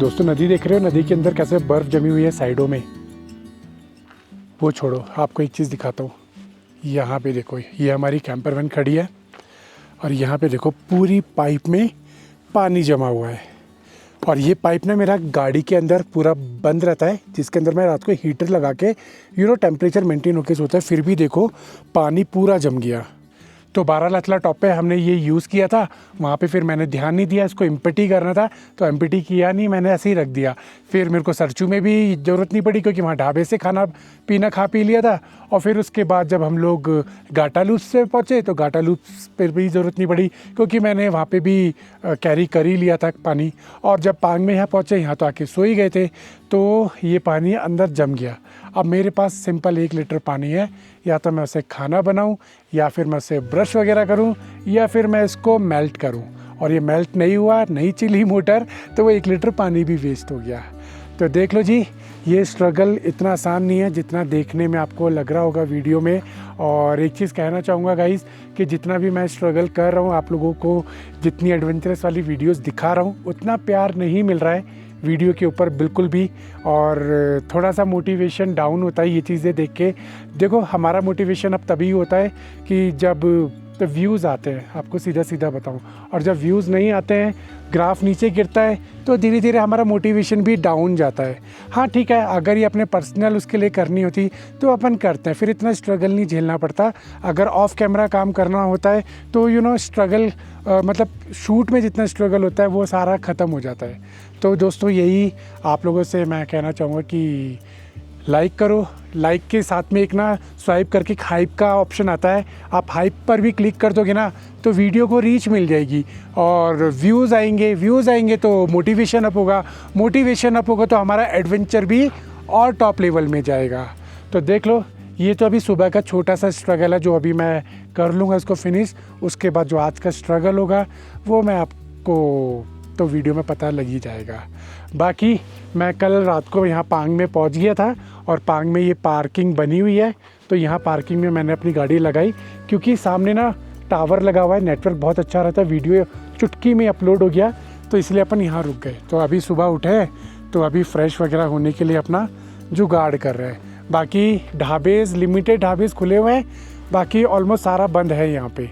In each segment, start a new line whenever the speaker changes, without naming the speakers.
दोस्तों नदी देख रहे हो, नदी के अंदर कैसे बर्फ़ जमी हुई है साइडों में। वो छोड़ो, आपको एक चीज़ दिखाता हूँ। यहाँ पे देखो, ये हमारी कैंपर वैन खड़ी है और यहाँ पे देखो पूरी पाइप में पानी जमा हुआ है। और ये पाइप ना मेरा गाड़ी के अंदर पूरा बंद रहता है, जिसके अंदर मैं रात को हीटर लगा के टेम्परेचर मेंटेन होकर सोता है। फिर भी देखो पानी पूरा जम गया। तो 12 लथला टॉप पे हमने ये यूज़ किया था, वहाँ पे फिर मैंने ध्यान नहीं दिया, इसको एम्पटी करना था तो एम्पटी किया नहीं, मैंने ऐसे ही रख दिया। फिर मेरे को सरचू में भी ज़रूरत नहीं पड़ी क्योंकि वहाँ ढाबे से खाना पीना खा पी लिया था। और फिर उसके बाद जब हम लोग गाटालूस से पहुँचे तो गाटालूस पर भी ज़रूरत नहीं पड़ी क्योंकि मैंने वहाँ पर भी कैरी कर ही लिया था पानी। और जब पांग में यहाँ पहुँचे, यहाँ तो आके सो ही गए थे, तो ये पानी अंदर जम गया। अब मेरे पास सिंपल 1 लीटर पानी है, या तो मैं उसे खाना बनाऊं, या फिर मैं उसे ब्रश वगैरह करूं, या फिर मैं इसको मेल्ट करूं। और ये मेल्ट नहीं हुआ, नहीं चली मोटर, तो वो 1 लीटर पानी भी वेस्ट हो गया। तो देख लो जी, ये स्ट्रगल इतना आसान नहीं है जितना देखने में आपको लग रहा होगा वीडियो में। और एक चीज़ कहना चाहूँगा गाइस कि जितना भी मैं स्ट्रगल कर रहा हूँ, आप लोगों को जितनी एडवेंचरस वाली वीडियोस दिखा रहा हूँ, उतना प्यार नहीं मिल रहा है वीडियो के ऊपर बिल्कुल भी। और थोड़ा सा मोटिवेशन डाउन होता है ये चीज़ें देख के। देखो हमारा मोटिवेशन अब तभी होता है कि जब व्यूज़ आते हैं, आपको सीधा सीधा बताऊं। और जब व्यूज़ नहीं आते हैं, ग्राफ नीचे गिरता है, तो धीरे धीरे हमारा मोटिवेशन भी डाउन जाता है। हाँ ठीक है, अगर ये अपने पर्सनल उसके लिए करनी होती तो अपन करते हैं, फिर इतना स्ट्रगल नहीं झेलना पड़ता। अगर ऑफ कैमरा काम करना होता है तो स्ट्रगल मतलब शूट में जितना स्ट्रगल होता है वो सारा ख़त्म हो जाता है। तो दोस्तों यही आप लोगों से मैं कहना चाहूँगा कि लाइक करो। लाइक के साथ में एक ना स्वाइप करके हाइप का ऑप्शन आता है, आप हाइप पर भी क्लिक कर दोगे ना तो वीडियो को रीच मिल जाएगी और व्यूज़ आएंगे तो मोटिवेशन अप होगा, मोटिवेशन अप होगा तो हमारा एडवेंचर भी और टॉप लेवल में जाएगा। तो देख लो, ये तो अभी सुबह का छोटा सा स्ट्रगल है जो अभी मैं कर लूँगा इसको फिनिश। उसके बाद जो आज का स्ट्रगल होगा वो मैं आपको तो वीडियो में पता लग ही जाएगा। बाकी मैं कल रात को यहाँ पांग में पहुँच गया था और पांग में ये पार्किंग बनी हुई है, तो यहाँ पार्किंग में मैंने अपनी गाड़ी लगाई क्योंकि सामने ना टावर लगा हुआ है, नेटवर्क बहुत अच्छा रहता है, वीडियो चुटकी में अपलोड हो गया, तो इसलिए अपन यहाँ रुक गए। तो अभी सुबह उठे तो अभी फ्रेश वगैरह होने के लिए अपना जुगाड़ कर रहे हैं। बाकी ढाबेज़, लिमिटेड ढाबेज़ खुले हुए हैं, बाकी ऑलमोस्ट सारा बंद है यहाँ पे।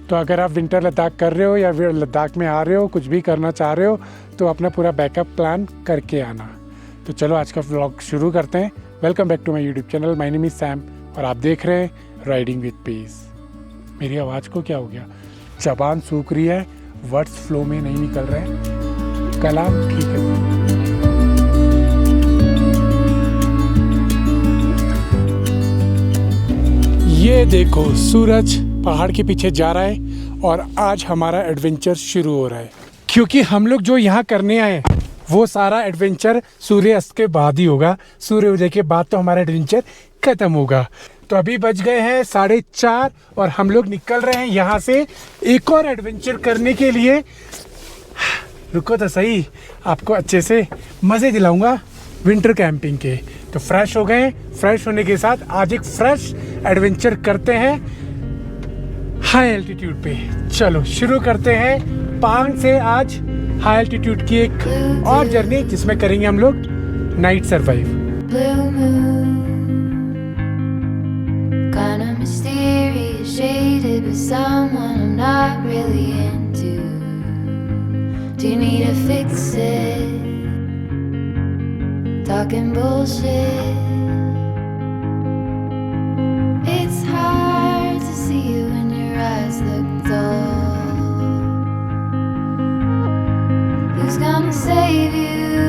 तो अगर आप विंटर लद्दाख कर रहे हो या फिर लद्दाख में आ रहे हो, कुछ भी करना चाह रहे हो, तो अपना पूरा बैकअप प्लान करके आना। तो चलो आज का व्लॉग शुरू करते हैं। Welcome back to my YouTube channel, my name is Sam और आप देख रहे हैं राइडिंग विद पीस। मेरी आवाज़ को क्या हो गया? ज़बान सूख रही है, वर्ड्स फ्लो में नहीं निकल रहे हैं, कलाम ठीक है। ये देखो सूरज पहाड़ के पीछे जा रहा है और आज हमारा एडवेंचर शुरू हो रहा है, क्योंकि हम लोग जो यहाँ करने आए वो सारा एडवेंचर सूर्यास्त के बाद ही होगा। सूर्योदय के बाद तो हमारा एडवेंचर खत्म होगा। तो अभी बज गए हैं 4:30 और हम लोग निकल रहे हैं यहाँ से एक और एडवेंचर करने के लिए। रुको तो सही, आपको अच्छे से मज़े दिलाऊंगा विंटर कैंपिंग के। तो फ्रेश हो गए, फ्रेश होने के साथ आज एक फ्रेश एडवेंचर करते हैं हाई एल्टीट्यूड पे। चलो शुरू करते हैं पांग से आज हाई एल्टीट्यूड की एक और जर्नी जिसमें करेंगे हम लोग night survive.
Talking bullshit. It's hard to see you when your eyes look dull. Who's gonna save you?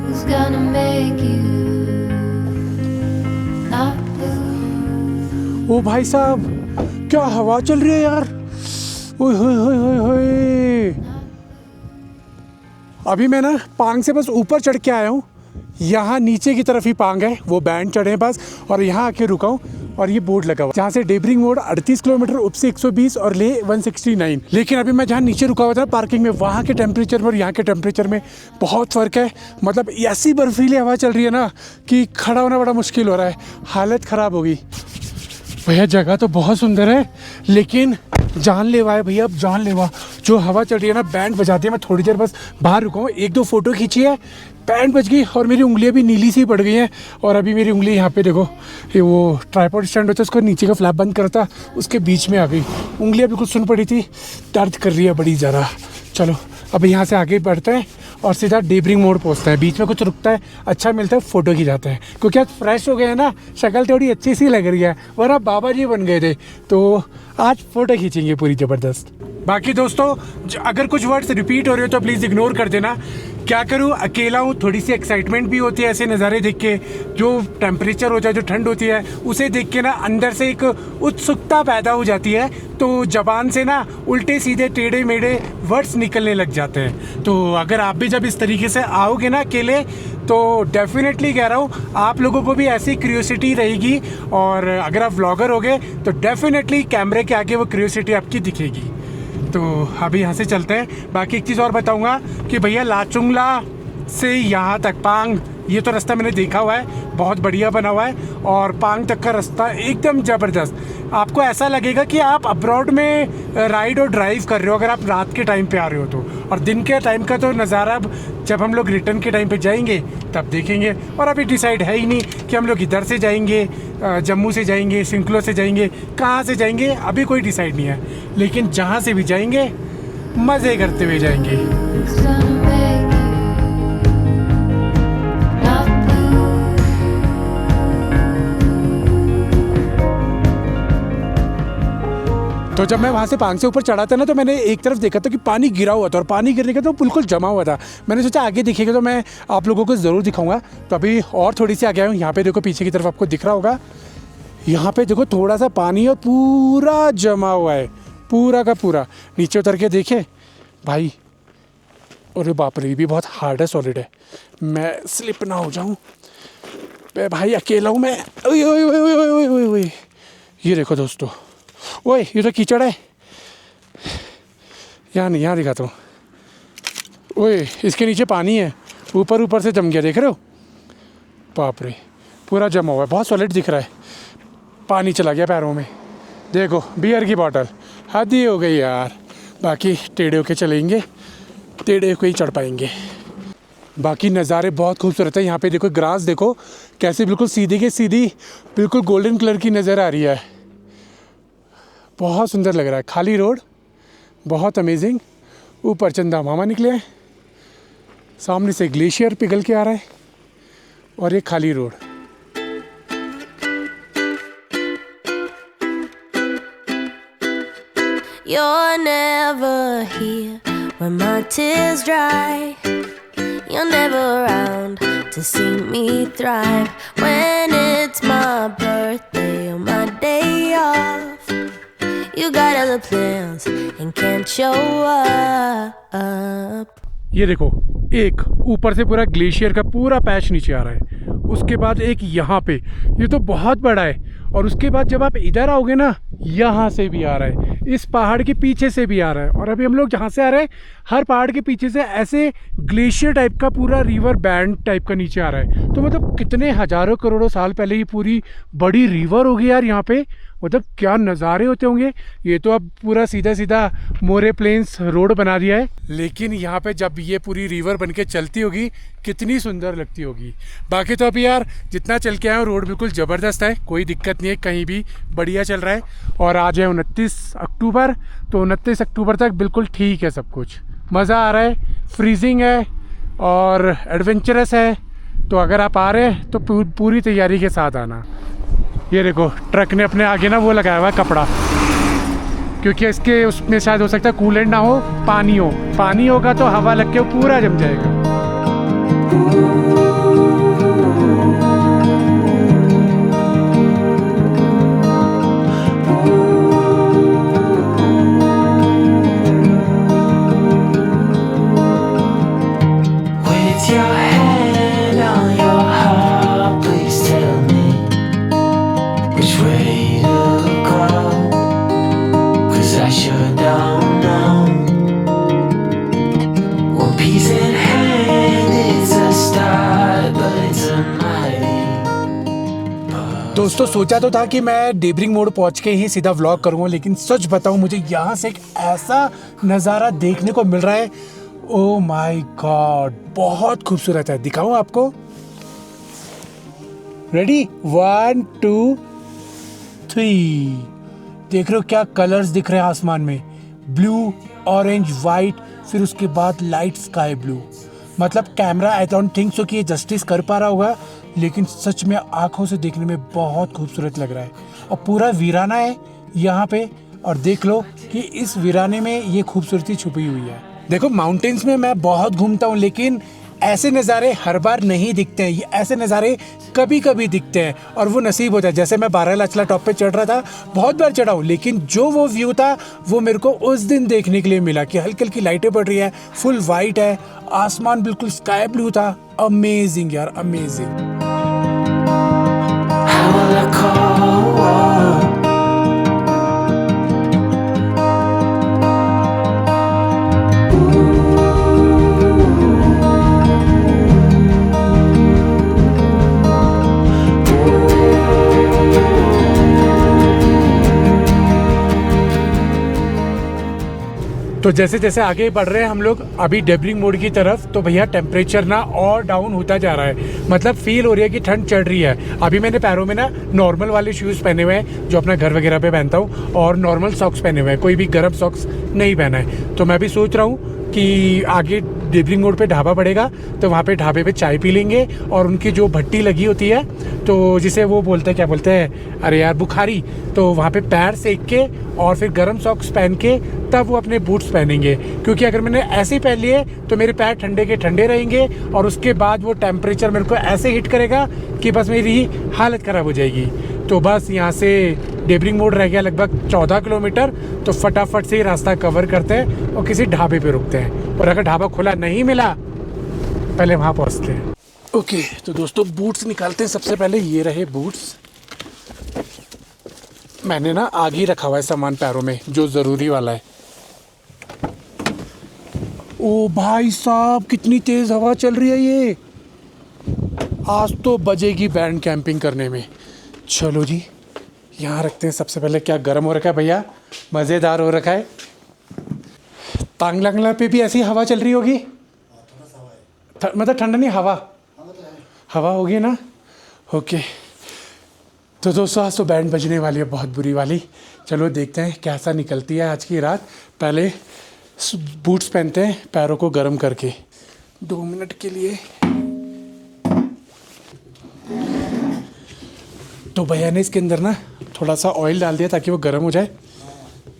Who's gonna make you not blue?
ओ भाई साहब, क्या हवा चल रही है यार। ओए होए होए होए होए। अभी मैं ना पांग से बस ऊपर चढ़ के आया हूँ, यहाँ नीचे की तरफ ही पांग है, वो बैंड चढ़े हैं बस, और यहाँ आके रुका हूँ और ये बोर्ड लगा हुआ जहाँ से डेबरिंग मोड 38 किलोमीटर, उपसे 120 और ले 169। लेकिन अभी मैं जहाँ नीचे रुका हुआ था पार्किंग में, वहाँ के टेम्परेचर में और यहाँ के टेम्परेचर में बहुत फ़र्क है। मतलब ऐसी बर्फीली हवा चल रही है ना कि खड़ा होना बड़ा मुश्किल हो रहा है, हालत ख़राब होगी। भैया जगह तो बहुत सुंदर है लेकिन जानलेवा है भैया, अब जानलेवा। जो हवा चल रही है ना, बैंड बजाती है। मैं थोड़ी देर बस बाहर रुका हूँ, 1-2 फ़ोटो खींची है, बैंड बज गई और मेरी उंगलियां भी नीली सी पड़ गई हैं। और अभी मेरी उंगली यहाँ पे देखो, ये वो ट्राइपॉड स्टैंड होता है, उसको नीचे का फ्लैप बंद करा था, उसके बीच में आ गई। उंगलियां बिल्कुल सुन पड़ी थी, दर्द कर रही है बड़ी ज़्यादा। चलो अब यहाँ से आगे बढ़ते हैं और सीधा डेब्रिंग मोड़ पहुँचता है। बीच में कुछ रुकता है, अच्छा मिलता है, फ़ोटो खिंचाते हैं। क्योंकि आज फ्रेश हो गए हैं ना, शक्ल थोड़ी अच्छी सी लग रही है, वरना बाबा जी बन गए थे। तो आज फ़ोटो खींचेंगे पूरी ज़बरदस्त। बाकी दोस्तों, अगर कुछ वर्ड्स रिपीट हो रहे हो तो प्लीज़ इग्नोर कर देना। क्या करूँ, अकेला हूँ, थोड़ी सी एक्साइटमेंट भी होती है ऐसे नज़ारे देख के। जो टेम्परेचर होता है, जो ठंड होती है, उसे देख के ना अंदर से एक उत्सुकता पैदा हो जाती है। तो ज़बान से ना उल्टे सीधे टेढ़े मेढ़े वर्ड्स निकलने लग जाते हैं। तो अगर आप भी जब इस तरीके से आओगे ना अकेले, तो डेफिनेटली कह रहा हूँ आप लोगों को भी ऐसी क्यूरियोसिटी रहेगी। और अगर आप व्लॉगर होगे तो डेफिनेटली कैमरे के आगे वो क्यूरियोसिटी आपकी दिखेगी। तो अभी यहाँ से चलते हैं। बाकी एक चीज़ और बताऊँगा कि भैया लाचुंगला से यहाँ तक पांग, ये तो रास्ता मैंने देखा हुआ है, बहुत बढ़िया बना हुआ है। और पांग तक का रास्ता एकदम ज़बरदस्त। आपको ऐसा लगेगा कि आप अब्रॉड में राइड और ड्राइव कर रहे हो, अगर आप रात के टाइम पे आ रहे हो तो। और दिन के टाइम का तो नज़ारा अब जब हम लोग रिटर्न के टाइम पे जाएंगे तब देखेंगे। और अभी डिसाइड है ही नहीं कि हम लोग इधर से जाएंगे, जम्मू से जाएंगे, सिंकलो से जाएंगे, कहाँ से जाएंगे, अभी कोई डिसाइड नहीं है। लेकिन जहाँ से भी जाएंगे मज़े करते हुए जाएंगे। तो जब मैं वहाँ से पांग से ऊपर चढ़ा था ना, तो मैंने एक तरफ देखा था कि पानी गिरा हुआ था, और पानी गिरने का तो बिल्कुल जमा हुआ था। मैंने सोचा आगे दिखेगा तो मैं आप लोगों को ज़रूर दिखाऊंगा। तो अभी और थोड़ी सी आगे आया हूँ। यहाँ पे देखो, पीछे की तरफ आपको दिख रहा होगा, यहाँ पे देखो थोड़ा सा पानी और पूरा जमा हुआ है, पूरा का पूरा। नीचे उतर के देखे भाई, अरे बाप रे, ये भी बहुत हार्ड है, सॉलिड है, मैं स्लिप ना हो जाऊँ। भाई अकेला हूँ मैं। ओए ओए ओए ओए ओए ओए ओए, ये देखो दोस्तों, ओए ये तो कीचड़ है। यहाँ नहीं, यहाँ दिखाता हूँ। ओए इसके नीचे पानी है, ऊपर ऊपर से जम गया, देख रहे हो? बाप रे, पूरा जमा हुआ है, बहुत सॉलिड दिख रहा है। पानी चला गया पैरों में। देखो बियर की बॉटल, हद ही हो गई यार। बाकी टेढ़े होके चलेंगे, टेढ़े होके ही चढ़ पाएंगे। बाकी नज़ारे बहुत खूबसूरत है। यहाँ पे देखो ग्रास, देखो कैसे बिल्कुल सीधी के सीधी, बिल्कुल गोल्डन कलर की नज़र आ रही है। बहुत सुंदर लग रहा है। खाली रोड, बहुत अमेजिंग। ऊपर चंदा मामा निकले हैं, सामने से ग्लेशियर पिघल के आ रहा है, और ये खाली road.
You're never here when my tears dry. You're never around to see me thrive. When it's my birthday or my day off, you got other plans and can't show up.
ये देखो, एक ऊपर से पूरा glacier का पूरा patch नीचे आ रहा है, उसके बाद एक यहाँ पे, ये तो बहुत बड़ा है। और उसके बाद जब आप इधर आओगे ना, यहाँ से भी आ रहा है, इस पहाड़ के पीछे से भी आ रहा है। और अभी हम लोग जहाँ से आ रहे हैं, हर पहाड़ के पीछे से ऐसे ग्लेशियर टाइप का पूरा रिवर बैंड टाइप का नीचे आ रहा है। तो मतलब कितने हज़ारों करोड़ों साल पहले ये पूरी बड़ी रिवर होगी यार यहाँ पे। मतलब क्या नज़ारे होते होंगे। ये तो अब पूरा सीधा सीधा मोरे प्लेन्स रोड बना दिया है, लेकिन यहाँ पे जब ये पूरी रिवर बन के चलती होगी कितनी सुंदर लगती होगी। बाकी तो अभी यार जितना चल के आया हूँ, रोड बिल्कुल ज़बरदस्त है, कोई दिक्कत नहीं है, कहीं भी बढ़िया चल रहा है। और आज है 29 अक्टूबर, तो 29 अक्टूबर तक बिल्कुल ठीक है सब कुछ, मज़ा आ रहा है। फ्रीजिंग है और एडवेंचरस है, तो अगर आप आ रहे हैं तो पूरी तैयारी के साथ आना। ये देखो ट्रक ने अपने आगे ना वो लगाया हुआ है कपड़ा, क्योंकि इसके उसमें शायद हो सकता है कूलेंट ना हो, पानी हो। पानी होगा तो हवा लग के वो पूरा जम जाएगा। दोस्तों सोचा तो था कि मैं डेब्रिंग मोड़ पहुंच के ही सीधा व्लॉग करूंगा, लेकिन सच बताऊं मुझे यहाँ से एक ऐसा नज़ारा देखने को मिल रहा है, ओ माय गॉड, बहुत खूबसूरत है। दिखाऊं आपको? रेडी, 1 2 3। देख रहे हो क्या कलर्स दिख रहे हैं आसमान में, ब्लू, ऑरेंज, वाइट, फिर उसके बाद लाइट स्काई ब्लू। मतलब camera I don't think so कि ये जस्टिस कर पा रहा होगा, लेकिन सच में आंखों से देखने में बहुत खूबसूरत लग रहा है। और पूरा वीराना है यहाँ पे, और देख लो कि इस वीराने में ये खूबसूरती छुपी हुई है। देखो माउंटेन्स में मैं बहुत घूमता हूँ, लेकिन ऐसे नज़ारे हर बार नहीं दिखते हैं। ये ऐसे नज़ारे कभी कभी दिखते हैं और वो नसीब होता है। जैसे मैं बारालाचला टॉप पे चढ़ रहा था, बहुत बार चढ़ा हूँ, लेकिन जो वो व्यू था वो मेरे को उस दिन देखने के लिए मिला कि हल्की हल्की लाइटें पड़ रही है, फुल वाइट है, आसमान बिल्कुल स्काई ब्लू था। अमेजिंग यार, अमेजिंग। तो जैसे जैसे आगे बढ़ रहे हैं हम लोग अभी डेब्रिंग मोड़ की तरफ, तो भैया टेम्परेचर ना और डाउन होता जा रहा है। मतलब फील हो रही है कि ठंड चढ़ रही है। अभी मैंने पैरों में ना नॉर्मल वाले शूज़ पहने हुए हैं जो अपना घर वगैरह पे पहनता हूँ, और नॉर्मल सॉक्स पहने हुए हैं, कोई भी गर्म सॉक्स नहीं पहना है। तो मैं भी सोच रहा हूँ कि आगे डेब्रिंग मोड़ पे ढाबा पड़ेगा, तो वहाँ पे ढाबे पे चाय पी लेंगे, और उनकी जो भट्टी लगी होती है, तो जिसे वो बोलते हैं, क्या बोलते हैं, अरे यार, बुखारी, तो वहाँ पे पैर सेक के और फिर गर्म सॉक्स पहन के तब वो अपने बूट्स पहनेंगे। क्योंकि अगर मैंने ऐसे ही पहन लिए तो मेरे पैर ठंडे के ठंडे रहेंगे, और उसके बाद वो टेम्परेचर मेरे को ऐसे हिट करेगा कि बस मेरी हालत ख़राब हो जाएगी। तो बस यहाँ से डेब्रिंग मोड़ रह गया लगभग 14 किलोमीटर, तो फटाफट से ही रास्ता कवर करते हैं और किसी ढाबे पे रुकते हैं, और अगर ढाबा खुला नहीं मिला पहले वहाँ पहुँचते हैं। ओके, तो दोस्तों बूट्स निकालते हैं। सबसे पहले ये रहे बूट्स। मैंने ना आगे ही रखा हुआ है सामान पैरों में, जो ज़रूरी वाला है। ओ भाई साहब, कितनी तेज़ हवा चल रही है ये। आज तो बजेगी बैंड कैंपिंग करने में। चलो जी, यहाँ रखते हैं। सबसे पहले क्या गर्म हो रखा है भैया, मज़ेदार हो रखा है। तांगलांगला पे भी ऐसी हवा चल रही होगी, मतलब ठंडा नहीं, हवा होगी ना। ओके, तो दोस्तों आज तो बैंड बजने वाली है, बहुत बुरी वाली। चलो देखते हैं कैसा निकलती है आज की रात। पहले बूट्स पहनते हैं पैरों को गर्म करके 2 मिनट के लिए। तो भैया ने इसके अंदर ना थोड़ा सा ऑयल डाल दिया ताकि वो गर्म हो जाए।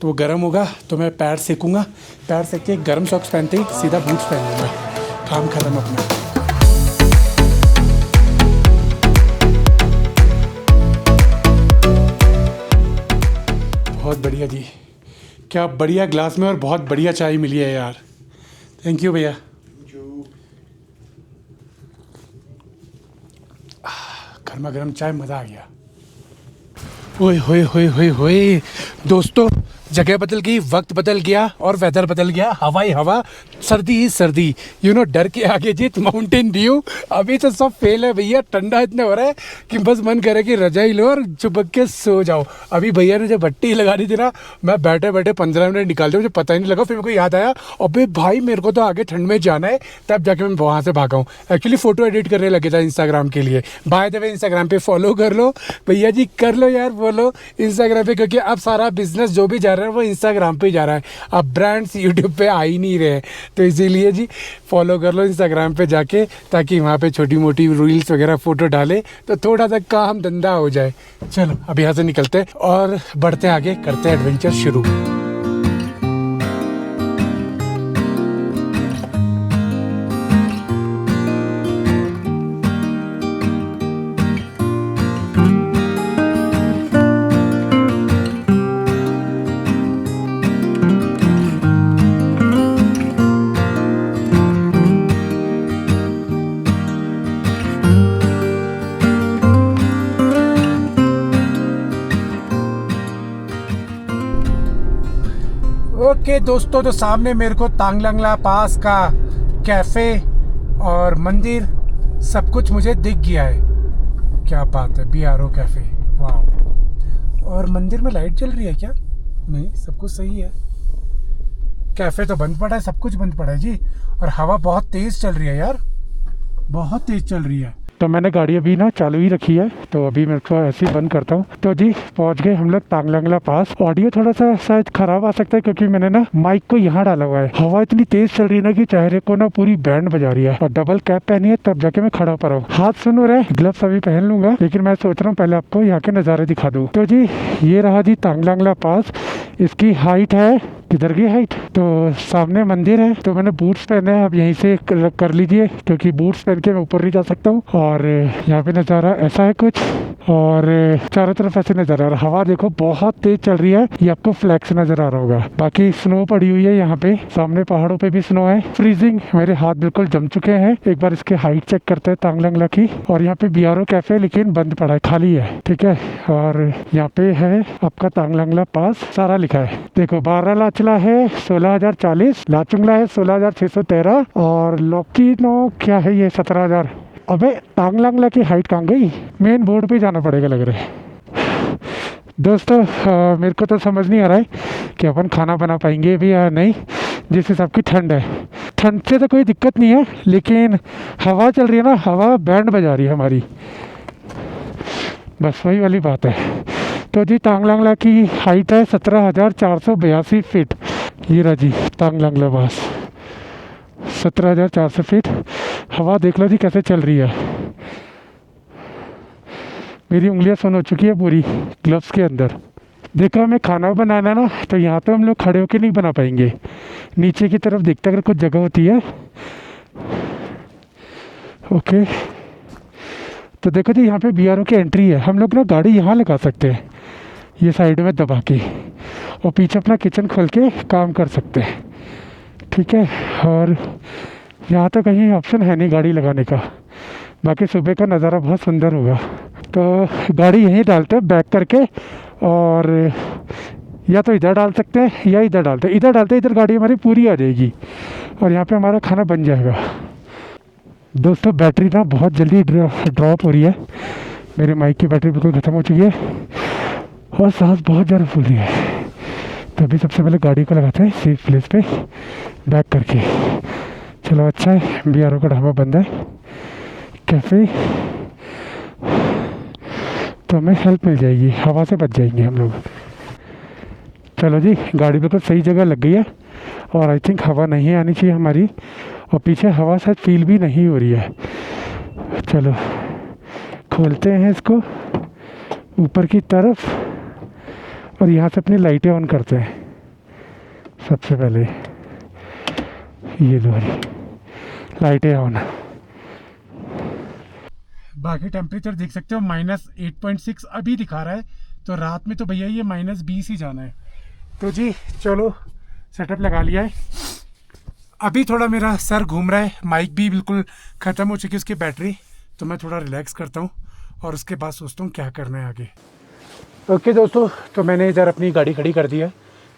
तो वो गर्म होगा तो मैं पैर सेकूँगा, पैर सेक के गर्म सॉक्स पहनते ही सीधा बूट्स पहन लूँगा। काम ख़त्म अपना। बहुत बढ़िया जी, क्या बढ़िया ग्लास में और बहुत बढ़िया चाय मिली है यार। थैंक यू भैया। गर्मा गर्म चाय, मज़ा आ गया। ओए होए होए होए होए दोस्तों, जगह बदल गई, वक्त बदल गया और वेदर बदल गया। हवा ही हवा, सर्दी ही सर्दी। डर के आगे जीत, माउंटेन ड्यू। अभी तो सब फेल है भैया। ठंडा इतना हो रहा है कि बस मन करे कि रजाई लो और चुपक के सो जाओ। अभी भैया ने जब भट्टी लगा दी थी ना, मैं बैठे बैठे 15 मिनट निकाल दिया, मुझे पता ही नहीं लगा। फिर मेरे को याद आया, अबे भाई मेरे को तो आगे ठंड में जाना है, तब जाके मैं वहाँ से भागा हूँ। एक्चुअली फ़ोटो एडिट करने लगे था इंस्टाग्राम के लिए। बाय द वे इंस्टाग्राम पे फॉलो कर लो भैया जी, कर लो यार फॉलो इंस्टाग्राम पे, क्योंकि अब सारा बिजनेस जो भी जा रहा है वो इंस्टाग्राम पे जा रहा है। अब ब्रांड्स यूट्यूब पे आ ही नहीं रहे, तो इसीलिए जी फॉलो कर लो इंस्टाग्राम पे जाके, ताकि वहाँ पे छोटी मोटी रील्स वगैरह फ़ोटो डाले तो थोड़ा सा काम धंधा हो जाए। चलो अब यहाँ से निकलते हैं और बढ़ते आगे, करते हैं एडवेंचर शुरू। ओके दोस्तों, तो सामने मेरे को तांगलांगला पास का कैफ़े और मंदिर सब कुछ मुझे दिख गया है। क्या बात है, BRO कैफ़े, और मंदिर में लाइट जल रही है क्या? नहीं, सब कुछ सही है। कैफ़े तो बंद पड़ा है, सब कुछ बंद पड़ा है जी। और हवा बहुत तेज़ चल रही है यार, बहुत तेज़ चल रही है। तो मैंने गाड़ी अभी ना चालू ही रखी है, तो अभी मेरे को ऐसे ही बंद करता हूँ। तो जी पहुँच गए हम लोग तांगलंगला पास। ऑडियो थोड़ा सा शायद ख़राब आ सकता है क्योंकि मैंने ना माइक को यहाँ डाला हुआ है। हवा इतनी तेज़ चल रही है ना कि चेहरे को ना पूरी बैंड बजा रही है। और डबल कैप पहनी है तब जाके मैं खड़ा पा रहा हूँ। हाथ सुन रहे, ग्लव्स अभी पहन लूंगा, लेकिन मैं सोच रहा हूँ पहले आपको यहाँ के नज़ारे दिखा दूँ। तो जी ये रहा जी तांगलंगला पास। इसकी हाइट है, किधर की हाइट, तो सामने मंदिर है। तो मैंने बूट्स पहने हैं, अब यहीं से कर लीजिए क्योंकि बूट्स पहन के मैं ऊपर नहीं जा सकता हूँ। और यहाँ पे नज़ारा ऐसा है कुछ, और चारों तरफ ऐसे नज़ारा। और हवा देखो बहुत तेज चल रही है, ये आपको फ्लैक्स नज़र आ रहा होगा। बाकी स्नो पड़ी हुई है यहाँ पे, सामने पहाड़ों पे भी स्नो है। फ्रीजिंग, मेरे हाथ बिल्कुल जम चुके हैं। एक बार इसके हाइट चेक करते हैं तांगलंगला की। और यहाँ पे BRO कैफे लेकिन बंद पड़ा है, खाली है, ठीक है। और यहाँ पे है आपका तांगलंगला पास, सारा लिखा है देखो। बारालाचला है 16,040, लाचुंगला है 16,613, और लोकीनो क्या है ये 17,000। अबे तांगलंगला की हाइट कहाँ गई? मेन बोर्ड पे जाना पड़ेगा लग रहा है। दोस्तों मेरे को तो समझ नहीं आ रहा है कि अपन खाना बना पाएंगे भी या नहीं। जिस हिसाब की ठंड है, ठंड से तो कोई दिक्कत नहीं है, लेकिन हवा चल रही है ना, हवा बैंड बजा रही है हमारी, बस वही वाली बात है। तो जी तांगलंगला की हाइट है 17,482 फीट। ये रहा जी तांगलंगला पास, 17,400 फीट। हवा देख लो जी कैसे चल रही है। मेरी उंगलियां सुन हो चुकी है पूरी ग्लव्स के अंदर। देखो हमें खाना बनाना ना, तो यहाँ तो हम लोग खड़े होके नहीं बना पाएंगे। नीचे की तरफ देखते अगर कुछ जगह होती है। ओके, तो देखो जी यहाँ पे BRO की एंट्री है। हम लोग ना गाड़ी यहाँ लगा सकते हैं, ये साइड में दबा के, और पीछे अपना किचन खोल के काम कर सकते हैं, ठीक है। और यहाँ तो कहीं ऑप्शन है नहीं गाड़ी लगाने का। बाकी सुबह का नज़ारा बहुत सुंदर होगा। तो गाड़ी यहीं डालते हैं बैक करके, और या तो इधर डाल सकते हैं या इधर डालते हैं। इधर डालते हैं, इधर गाड़ी हमारी पूरी आ जाएगी और यहाँ पे हमारा खाना बन जाएगा। दोस्तों बैटरी ना बहुत जल्दी ड्रॉप हो रही है। मेरे माइक की बैटरी बिल्कुल ख़त्म हो चुकी है और सांस बहुत ज़्यादा फूल रही है। तो अभी सबसे पहले गाड़ी को लगाते हैं सेफ प्लेस पे बैक करके। चलो अच्छा है, BRO का ढाबा बंद है, कैफ़े, तो हमें हेल्प मिल जाएगी, हवा से बच जाएंगे हम लोग। चलो जी गाड़ी बिल्कुल सही जगह लग गई है, और आई थिंक हवा नहीं आनी चाहिए हमारी, और पीछे हवा शायद फील भी नहीं हो रही है। चलो खोलते हैं इसको ऊपर की तरफ, और यहाँ से अपनी लाइटें ऑन करते हैं। सबसे पहले ये लो लाइटें ऑन। बाकी टेम्परेचर देख सकते हो -8.6 अभी दिखा रहा है, तो रात में तो भैया ये -20 ही जाना है। तो जी चलो सेटअप लगा लिया है। अभी थोड़ा मेरा सर घूम रहा है, माइक भी बिल्कुल ख़त्म हो चुकी है उसकी बैटरी, तो मैं थोड़ा रिलैक्स करता हूँ और उसके बाद सोचता हूँ क्या करना है आगे। ओके दोस्तों, तो मैंने इधर अपनी गाड़ी खड़ी कर दी है।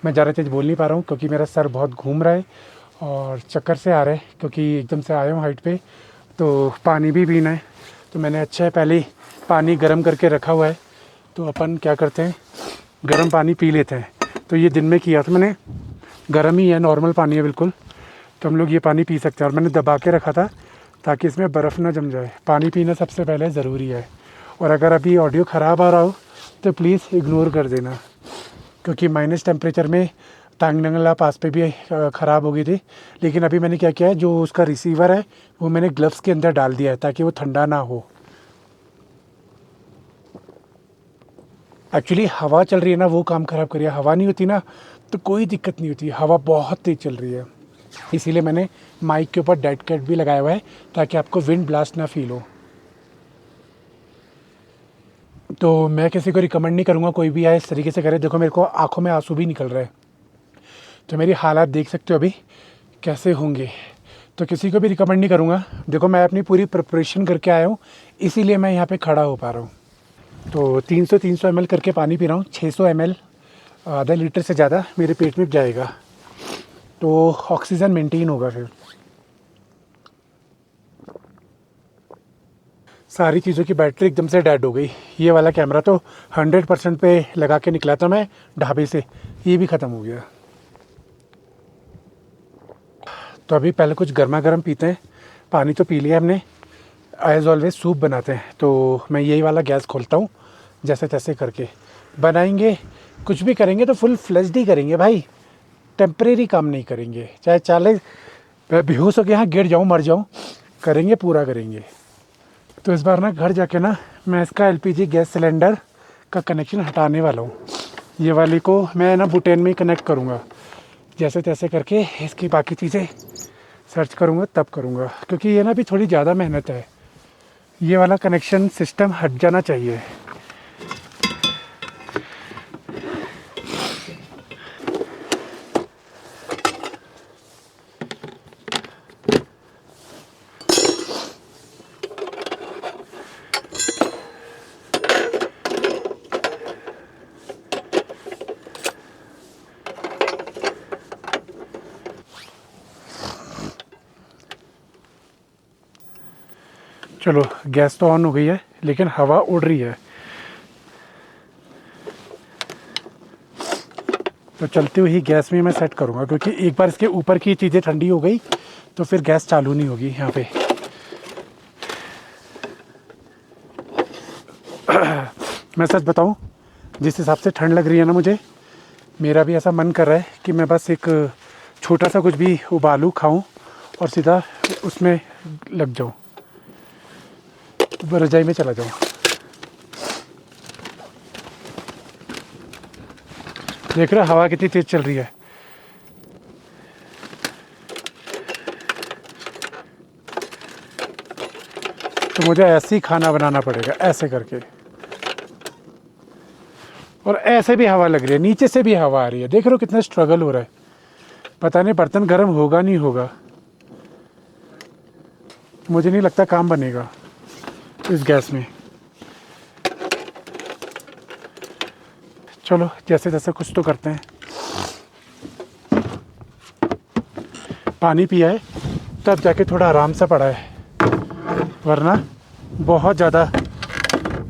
मैं ज़्यादा तेज़ बोल नहीं पा रहा हूँ क्योंकि मेरा सर बहुत घूम रहा है और चक्कर से आ रहा है, क्योंकि एकदम से आया हूँ हाइट पे, तो पानी भी पीना है। तो मैंने अच्छा है पहले ही पानी गर्म करके रखा हुआ है, तो अपन क्या करते हैं गर्म पानी पी लेते हैं। तो ये दिन में किया था मैंने, गर्म ही है, नॉर्मल पानी है बिल्कुल, तो हम लोग ये पानी पी सकते हैं। और मैंने दबा के रखा था ताकि इसमें बर्फ़ ना जम जाए। पानी पीना सबसे पहले ज़रूरी है। और अगर अभी ऑडियो ख़राब आ रहा हो तो प्लीज़ इग्नोर कर देना, क्योंकि माइनस टेम्परेचर में तांगलंगला पास पे भी ख़राब हो गई थी। लेकिन अभी मैंने क्या किया है, जो उसका रिसीवर है वो मैंने ग्लव्स के अंदर डाल दिया है ताकि वो ठंडा ना हो। एक्चुअली हवा चल रही है ना, वो काम ख़राब करिए। हवा नहीं होती ना तो कोई दिक्कत नहीं होती, हवा बहुत तेज़ चल रही है, इसीलिए मैंने माइक के ऊपर डेड कैट भी लगाया हुआ है ताकि आपको विंड ब्लास्ट ना फील हो। तो मैं किसी को रिकमेंड नहीं करूँगा कोई भी आए इस तरीके से करे। देखो मेरे को आंखों में आंसू भी निकल रहे हैं, तो मेरी हालात देख सकते हो अभी कैसे होंगे। तो किसी को भी रिकमेंड नहीं करूँगा। देखो मैं अपनी पूरी प्रिपरेशन करके आया हूँ, इसीलिए मैं यहाँ पे खड़ा हो पा रहा हूँ। तो 300 ml करके पानी पी रहा हूँ। 600 ml, आधा लीटर से ज़्यादा मेरे पेट में जाएगा, तो ऑक्सीजन मेंटेन होगा। फिर सारी चीज़ों की बैटरी एकदम से डेड हो गई। ये वाला कैमरा तो 100% पे लगा के निकला था मैं ढाबे से, ये भी ख़त्म हो गया। तो अभी पहले कुछ गर्मा गर्म पीते हैं। पानी तो पी लिया हमने। एज़ ऑलवेज सूप बनाते हैं, तो मैं यही वाला गैस खोलता हूँ। जैसे तैसे करके बनाएंगे, कुछ भी करेंगे तो फुल फ्लेज्ड ही करेंगे भाई, टेम्परेरी काम नहीं करेंगे। चाहे चाले मैं बेहोश होकर यहाँ गिर जाऊँ मर जाऊँ, करेंगे पूरा करेंगे। तो इस बार ना घर जाके ना मैं इसका एलपीजी गैस सिलेंडर का कनेक्शन हटाने वाला हूँ। ये वाली को मैं ना बुटेन में ही कनेक्ट करूँगा। जैसे तैसे करके इसकी बाकी चीज़ें सर्च करूँगा तब करूँगा, क्योंकि ये ना भी थोड़ी ज़्यादा मेहनत है। ये वाला कनेक्शन सिस्टम हट जाना चाहिए। चलो गैस तो ऑन हो गई है, लेकिन हवा उड़ रही है। तो चलती हुई गैस में मैं सेट करूँगा, क्योंकि एक बार इसके ऊपर की चीज़ें ठंडी हो गई तो फिर गैस चालू नहीं होगी यहाँ पे। मैं सच बताऊँ, जिस हिसाब से ठंड लग रही है ना मुझे, मेरा भी ऐसा मन कर रहा है कि मैं बस एक छोटा सा कुछ भी उबालूँ खाऊँ और सीधा उसमें लग जाऊँ, रजाई में चला जाऊँ। देख रहे हो हवा कितनी तेज चल रही है। तो मुझे ऐसे ही खाना बनाना पड़ेगा, ऐसे करके। और ऐसे भी हवा लग रही है, नीचे से भी हवा आ रही है। देख रहे हो कितना स्ट्रगल हो रहा है। पता नहीं बर्तन गर्म होगा नहीं होगा, मुझे नहीं लगता काम बनेगा इस गैस में। चलो जैसे तैसे कुछ तो करते हैं। पानी पिया है तब जाके थोड़ा आराम सा पड़ा है, वरना बहुत ज़्यादा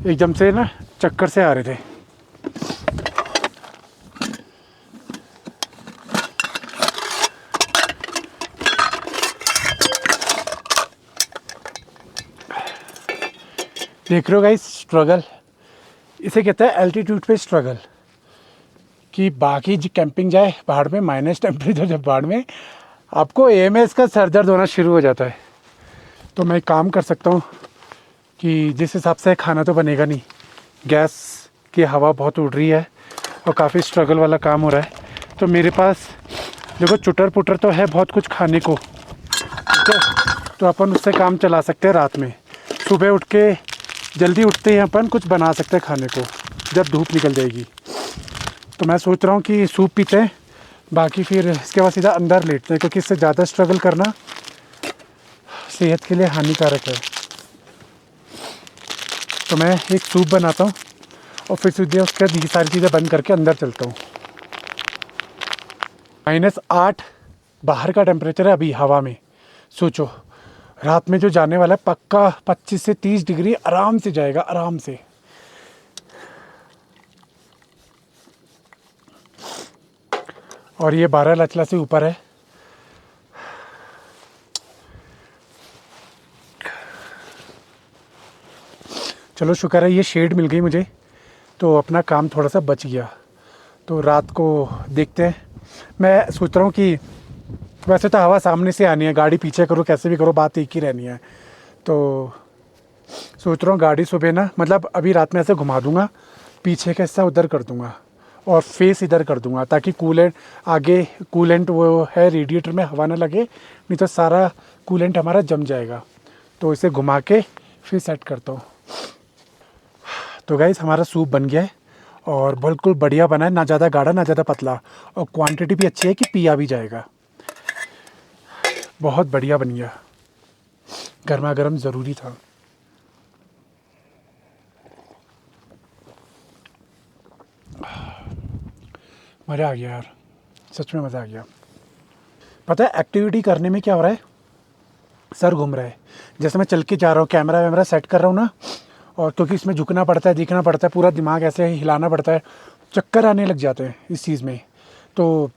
एकदम से ना चक्कर से आ रहे थे। देख रहे हो गाइस स्ट्रगल, इसे कहते हैं एल्टीट्यूड पे स्ट्रगल। कि बाकी जी कैंपिंग जाए पहाड़ में, माइनस टेम्परेचर जब पहाड़ में, आपको एएमएस का सर दर्द होना शुरू हो जाता है। तो मैं काम कर सकता हूँ कि जिस हिसाब से खाना तो बनेगा नहीं, गैस की हवा बहुत उड़ रही है और काफ़ी स्ट्रगल वाला काम हो रहा है। तो मेरे पास देखो चुटर पुटर तो है बहुत कुछ खाने को, ठीक है, तो अपन उससे काम चला सकते हैं। रात में सुबह उठ के जल्दी उठते ही अपन कुछ बना सकते हैं खाने को जब धूप निकल जाएगी। तो मैं सोच रहा हूँ कि सूप पीते हैं, बाकी फिर इसके बाद सीधा अंदर लेटते हैं, क्योंकि इससे ज़्यादा स्ट्रगल करना सेहत के लिए हानिकारक है। तो मैं एक सूप बनाता हूँ और फिर सीधे उसके बाद ये सारी चीज़ें बंद करके अंदर चलता हूँ। -8 बाहर का टेम्परेचर है अभी हवा में। सोचो रात में जो जाने वाला है पक्का 25 से 30 डिग्री आराम से जाएगा, आराम से। और ये 12 लचला से ऊपर है। चलो शुक्र है ये शेड मिल गई मुझे, तो अपना काम थोड़ा सा बच गया। तो रात को देखते हैं। मैं सोच रहा हूँ कि वैसे तो हवा सामने से आनी है, गाड़ी पीछे करो कैसे भी करो बात एक ही रहनी है। तो सोच रहा हूँ गाड़ी सुबह ना, मतलब अभी रात में ऐसे घुमा दूँगा, पीछे का हिस्सा उधर कर दूँगा और फेस इधर कर दूँगा, ताकि कूलेंट आगे, कूलेंट वो है रेडिएटर में हवा ना लगे, नहीं तो सारा कूलेंट हमारा जम जाएगा। तो इसे घुमा के फिर सेट करता हूँ। तो गाइस हमारा सूप बन गया है और बिल्कुल बढ़िया बना है, ना ज़्यादा गाढ़ा ना ज़्यादा पतला, और क्वांटिटी भी अच्छी है कि पिया भी जाएगा। बहुत बढ़िया बन गया, गर्मा गर्म ज़रूरी था। मज़ा आ गया यार, सच में मज़ा आ गया। पता है एक्टिविटी करने में क्या हो रहा है, सर घूम रहा है। जैसे मैं चल के जा रहा हूँ, कैमरा वैमरा सेट कर रहा हूँ ना, और क्योंकि इसमें झुकना पड़ता है, दिखना पड़ता है, पूरा दिमाग ऐसे हिलाना पड़ता है, चक्कर आने लग जाते हैं इस चीज़ में। तो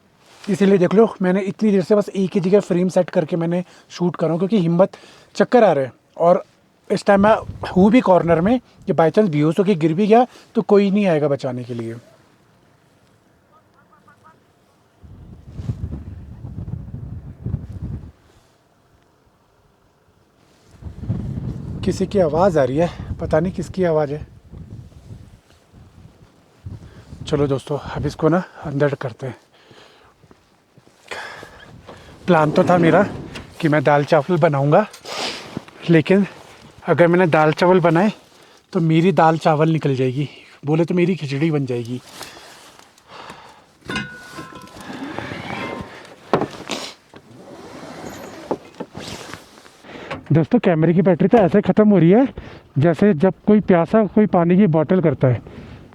इसीलिए देख लो, मैंने इतनी देर से बस एक ही जगह फ्रेम सेट करके मैंने शूट कर रहा हूँ, क्योंकि हिम्मत, चक्कर आ रहे हैं। और इस टाइम मैं हूँ भी कॉर्नर में कि बाई चांस बेहोश होकर गिर भी गया तो कोई नहीं आएगा बचाने के लिए। किसी की आवाज़ आ रही है, पता नहीं किसकी आवाज़ है। चलो दोस्तों, अब इसको ना अंदर करते हैं। प्लान तो था मेरा कि मैं दाल चावल बनाऊंगा, लेकिन अगर मैंने दाल चावल बनाए तो मेरी दाल चावल निकल जाएगी, बोले तो मेरी खिचड़ी बन जाएगी। दोस्तों, कैमरे की बैटरी तो ऐसे ख़त्म हो रही है जैसे जब कोई प्यासा कोई पानी की बोतल करता है।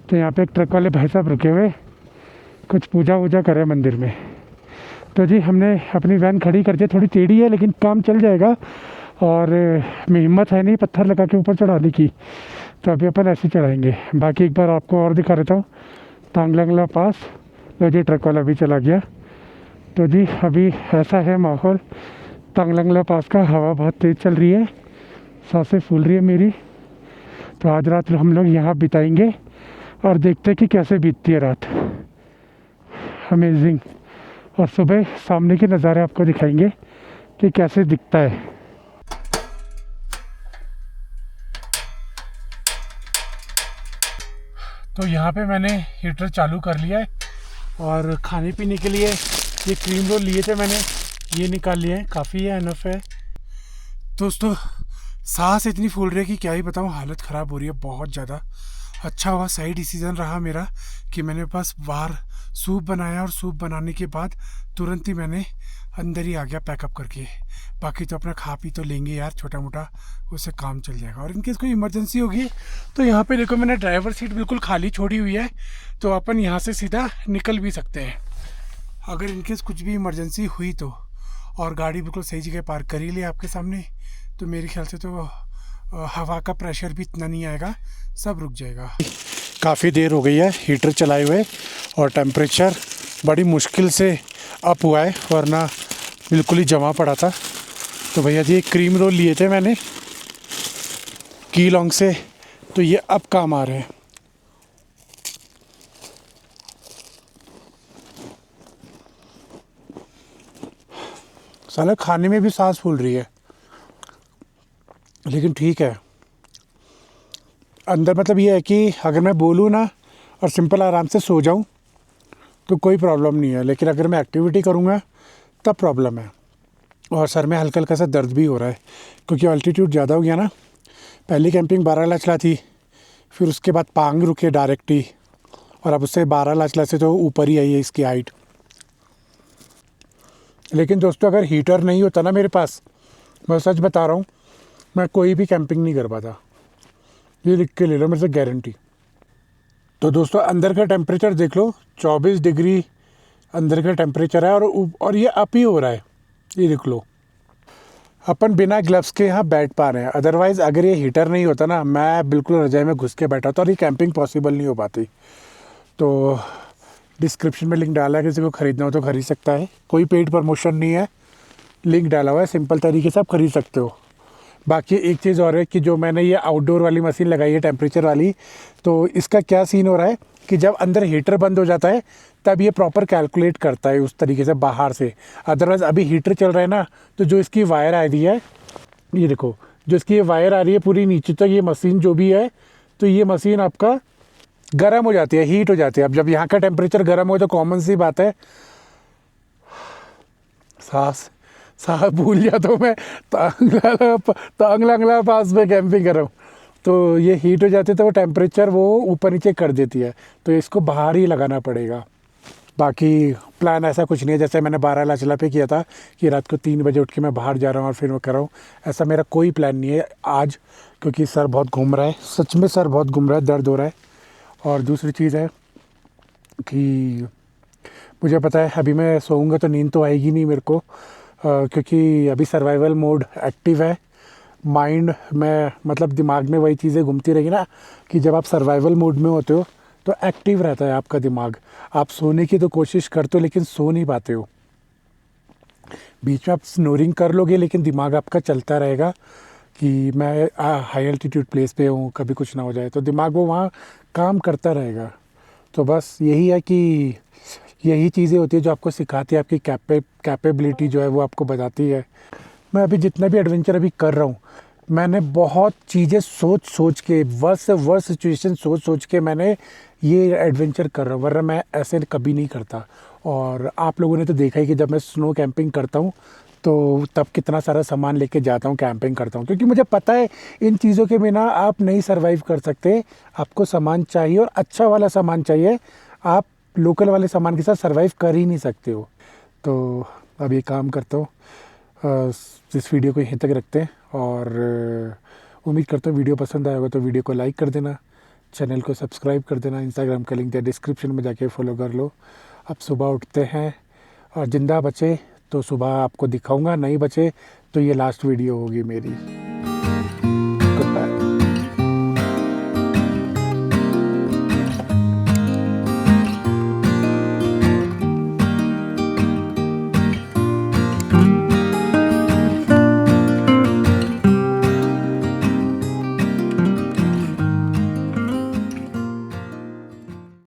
तो यहाँ पे एक ट्रक वाले भाई साहब रुके हुए, कुछ पूजा वूजा करे मंदिर में। तो जी, हमने अपनी वैन खड़ी कर दी, थोड़ी टेढ़ी है लेकिन काम चल जाएगा। और मेरी हिम्मत है नहीं पत्थर लगा के ऊपर चढ़ाने की, तो अभी अपन ऐसे चढ़ाएंगे। बाकी एक बार आपको और दिखा देता हूँ, तांगलंगला पास। तो जी, ट्रक वाला भी चला गया। तो जी, अभी ऐसा है माहौल तांगलंगला पास का। हवा बहुत तेज़ चल रही है, सांसें फूल रही है मेरी। तो आज रात हम लोग यहाँ बिताएंगे और देखते हैं कि कैसे बीतती है रात। अमेजिंग। और सुबह सामने के नज़ारे आपको दिखाएंगे कि कैसे दिखता है। तो यहाँ पे मैंने हीटर चालू कर लिया है, और खाने पीने के लिए ये क्रीम रोल लिए थे मैंने, ये निकाल लिए हैं, काफ़ी है, इनफ है। दोस्तों, सांस इतनी फूल रही है कि क्या ही बताऊँ, हालत ख़राब हो रही है बहुत ज़्यादा। अच्छा हुआ सही डिसीज़न रहा मेरा कि मैंने बस बाहर सूप बनाया, और सूप बनाने के बाद तुरंत ही मैंने अंदर ही आ गया पैकअप करके। बाकी तो अपना खा पी तो लेंगे यार, छोटा मोटा, उससे काम चल जाएगा। और इनकेस कोई इमरजेंसी होगी तो यहाँ पे देखो, मैंने ड्राइवर सीट बिल्कुल खाली छोड़ी हुई है, तो अपन यहाँ से सीधा निकल भी सकते हैं अगर इनकेस कुछ भी इमरजेंसी हुई तो। और गाड़ी बिल्कुल सही जगह पार्क कर ही ली आपके सामने, तो मेरे ख्याल से तो हवा का प्रेशर भी इतना नहीं आएगा, सब रुक जाएगा। काफ़ी देर हो गई है हीटर चलाए हुए, और टेम्परेचर बड़ी मुश्किल से अप हुआ है, वरना बिल्कुल ही जमा पड़ा था। तो भैया जी, क्रीम रोल लिए थे मैंने कीलोंग से, तो ये अब काम आ रहे हैं। साला खाने में भी सांस फूल रही है, लेकिन ठीक है। अंदर मतलब ये है कि अगर मैं बोलूँ ना और सिंपल आराम से सो जाऊँ तो कोई प्रॉब्लम नहीं है, लेकिन अगर मैं एक्टिविटी करूँगा तब प्रॉब्लम है। और सर में हल्का हल्का सा दर्द भी हो रहा है, क्योंकि अल्टीट्यूड ज़्यादा हो गया ना। पहली कैंपिंग बारालाचला थी, फिर उसके बाद पांग रुके डायरेक्ट ही, और अब उससे बारालाचला से तो ऊपर ही आई है इसकी हाइट। लेकिन दोस्तों, अगर हीटर नहीं होता ना मेरे पास, मैं सच बता रहा हूँ, मैं कोई भी कैंपिंग नहीं कर पाता। ये लिख के ले लो मेरे से, गारंटी। तो दोस्तों, अंदर का टेम्परेचर देख लो, 24 डिग्री अंदर का टेम्परेचर है, और ये अप ही हो रहा है, ये देख लो। अपन बिना ग्लव्स के यहाँ बैठ पा रहे हैं, अदरवाइज़ अगर ये हीटर नहीं होता ना, मैं बिल्कुल रजाई में घुस के बैठा था, और ये कैंपिंग पॉसिबल नहीं हो पाती। तो डिस्क्रिप्शन में लिंक डाला है, किसी को ख़रीदना हो तो ख़रीद सकता है, कोई पेड प्रमोशन नहीं है, लिंक डाला हुआ है, सिंपल तरीके से आप ख़रीद सकते हो। बाकी एक चीज़ और है कि जो मैंने ये आउटडोर वाली मशीन लगाई है, टेम्परेचर वाली, तो इसका क्या सीन हो रहा है कि जब अंदर हीटर बंद हो जाता है तब ये प्रॉपर कैलकुलेट करता है उस तरीके से बाहर से। अदरवाइज़ अभी हीटर चल रहा है ना, तो जो इसकी वायर आ रही है, ये देखो, जो इसकी ये वायर आ रही है पूरी नीचे तक, ये मशीन जो भी है, तो ये मशीन आपका गर्म हो जाती है, हीट हो जाती है। अब जब यहाँ का टेम्परेचर गर्म हो तो कॉमन सी बात है, सांस भूल जाता हूँ मैं, तांगलंगला पास में कैंपिंग कर रहा हूँ, तो ये हीट हो जाती है, तो वो टेम्परेचर वो ऊपर नीचे कर देती है, तो इसको बाहर ही लगाना पड़ेगा। बाकी प्लान ऐसा कुछ नहीं है जैसे मैंने बारालाचला पे किया था कि रात को 3 बजे उठ के मैं बाहर जा रहा हूँ और फिर मैं कर रहा हूँ, ऐसा मेरा कोई प्लान नहीं है आज, क्योंकि सर बहुत घूम रहा है, सच में सर बहुत घूम रहा है, दर्द हो रहा है। और दूसरी चीज़ है कि मुझे पता है अभी मैं सोऊंगा तो नींद तो आएगी नहीं मेरे को, क्योंकि अभी सर्वाइवल मोड एक्टिव है। माइंड में मतलब दिमाग में वही चीज़ें घूमती रहेगी ना कि जब आप सर्वाइवल मोड में होते हो तो एक्टिव रहता है आपका दिमाग। आप सोने की तो कोशिश करते हो लेकिन सो नहीं पाते हो। बीच में आप स्नोरिंग कर लोगे लेकिन दिमाग आपका चलता रहेगा कि मैं हाई एल्टीट्यूड प्लेस पे हूँ, कभी कुछ ना हो जाए, तो दिमाग वो वहाँ काम करता रहेगा। तो बस यही है कि यही चीज़ें होती है जो आपको सिखाती है, आपकी कैपेबिलिटी जो है वो आपको बताती है। मैं अभी जितना भी एडवेंचर अभी कर रहा हूँ, मैंने बहुत चीज़ें सोच के, वर्स्ट से वर्स्ट सिचुएशन सोच के मैंने ये एडवेंचर कर रहा हूँ, वरना मैं ऐसे कभी नहीं करता। और आप लोगों ने तो देखा ही कि जब मैं स्नो कैंपिंग करता हूँ तो तब कितना सारा सामान लेके जाता हूँ, कैंपिंग करता हूँ, क्योंकि मुझे पता है इन चीज़ों के बिना आप नहीं सर्वाइव कर सकते। आपको सामान चाहिए और अच्छा वाला सामान चाहिए। आप लोकल वाले सामान के साथ सर्वाइव कर ही नहीं सकते हो। तो अब ये काम करता हूँ, इस वीडियो को यहीं तक रखते हैं और उम्मीद करता हूँ वीडियो पसंद आएगा तो वीडियो को लाइक कर देना, चैनल को सब्सक्राइब कर देना, इंस्टाग्राम का लिंक है डिस्क्रिप्शन में, जाके फॉलो कर लो। अब सुबह उठते हैं और ज़िंदा बचे तो सुबह आपको दिखाऊंगा, नहीं बचे तो ये लास्ट वीडियो होगी मेरी।